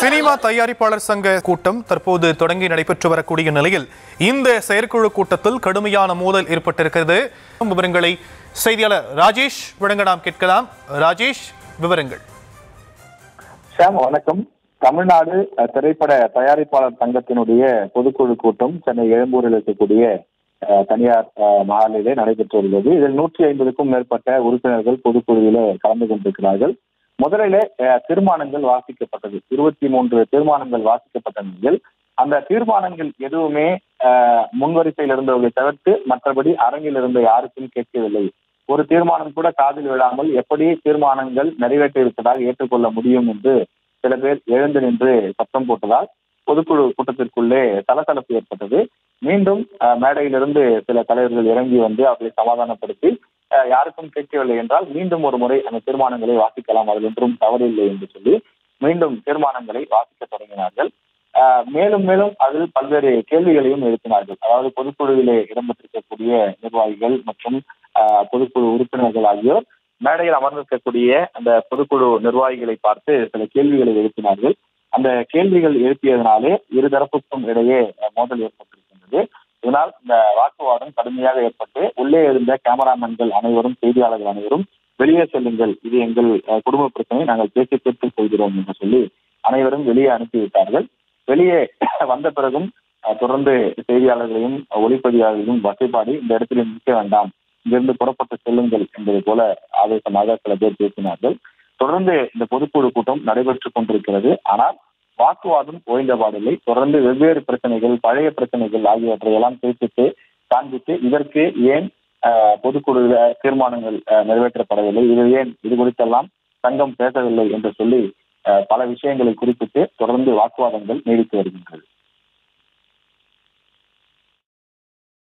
Cinema தயாரிப்பாளர் சங்க கூட்டம் தற்போது தொடங்கி நடைபெற்று வரக்கூடிய நிலையில் இந்த செயற்குழு கூட்டத்தில் கடுமையான மோதல் ஏற்பட்டிருக்கிறது. விவரங்களை செய்தியாளர் ராஜேஷ் வழங்க நாம் கேட்கலாம். ராஜேஷ், விவரங்கள். வணக்கம். தமிழ்நாடு திரைப்பட தயாரிப்பாளர் சங்கத்தினுடைய பொதுக்குழு கூட்டம் சென்னை எழும்பூரில் இருக்கக்கூடிய தனியார் மஹாலிலே நடைபெற்று வருகிறது. இதில் 150க்கும் மேற்பட்ட உறுப்பினர்கள் பொதுக்குழுவிலே கலந்து கொண்டிருக்கிறார்கள். முதலிலே தீர்மானங்கள் வாசிக்கப்பட்டது. 23 தீர்மானங்கள் வாசிக்கப்பட்ட நிலையில் அந்த தீர்மானங்கள் எதுவுமே முன்வரிசையில் இருந்தவர்களை தவிர்த்து மற்றபடி அரங்கில் இருந்த யாருக்கும் கேட்கவில்லை. ஒரு தீர்மானம் கூட காதில் விழாமல் எப்படி தீர்மானங்கள் நிறைவேற்ற இருப்பதாக ஏற்றுக்கொள்ள முடியும் என்று சில பேர் எழுந்து நின்று சத்தம் போட்டதால் பொதுக்குழு கூட்டத்திற்குள்ளே சலசலப்பு ஏற்பட்டது. மீண்டும் மேடையிலிருந்து சில தலைவர்கள் இறங்கி வந்து அவர்களை சமாதானப்படுத்தி யாருக்கும் கேட்கவில்லை என்றால் மீண்டும் ஒரு முறை அந்த தீர்மானங்களை வாசிக்கலாம், அதில் ஒன்றும் தவறில்லை என்று சொல்லி மீண்டும் தீர்மானங்களை வாசிக்க தொடங்கினார்கள். மேலும் மேலும் அதில் பல்வேறு கேள்விகளையும் எழுப்பினார்கள். அதாவது பொதுக்குழுவிலே இடம்பெற்றிருக்கக்கூடிய நிர்வாகிகள் மற்றும் பொதுக்குழு உறுப்பினர்கள் ஆகியோர் மேடையில் அமர்ந்திருக்கக்கூடிய அந்த பொதுக்குழு நிர்வாகிகளை பார்த்து சில கேள்விகளை எழுப்பினார்கள். அந்த கேள்விகள் எழுப்பியதனாலே இருதரப்புக்கும் இடையே மோதல் ஏற்பட்டிருக்கின்றது. இதனால் இந்த வாக்குவாதம் கடுமையாக ஏற்பட்டு உள்ளே இருந்த கேமராமேன்கள் அனைவரும், செய்தியாளர்கள் அனைவரும் வெளியே செல்லுங்கள், இது எங்கள் குடும்ப பிரச்சனை, நாங்கள் பேசி தீர்த்துக் கொள்கிறோம் என்று சொல்லி அனைவரும் வெளியே அனுப்பிவிட்டார்கள். வெளியே வந்த பிறகும் தொடர்ந்து செய்தியாளர்களையும் ஒளிப்பதிவாளர்களையும் வசைப்பாடி இந்த இடத்தில் நிற்க வேண்டாம், இங்கிருந்து புறப்பட்டு செல்லுங்கள் என்பது போல ஆவேசமாக சில பேர் பேசினார்கள். தொடர்ந்து இந்த பொதுக்குழு கூட்டம் நடைபெற்றுக் கொண்டிருக்கிறது. ஆனால் வாக்குவாதம் ஓய்ந்தபாடில்லை. தொடர்ந்து வெவ்வேறு பிரச்சனைகள், பழைய பிரச்சனைகள் ஆகியவற்றை எல்லாம் பேசிட்டு காண்பித்து இதற்கு ஏன் பொதுக்குழு தீர்மானங்கள் நிறைவேற்றப்படவில்லை, இது குறித்தெல்லாம் சங்கம் பேசவில்லை என்று சொல்லி பல விஷயங்களை குறிப்பிட்டு தொடர்ந்து வாக்குவாதங்கள் நீடித்து வருகின்றது.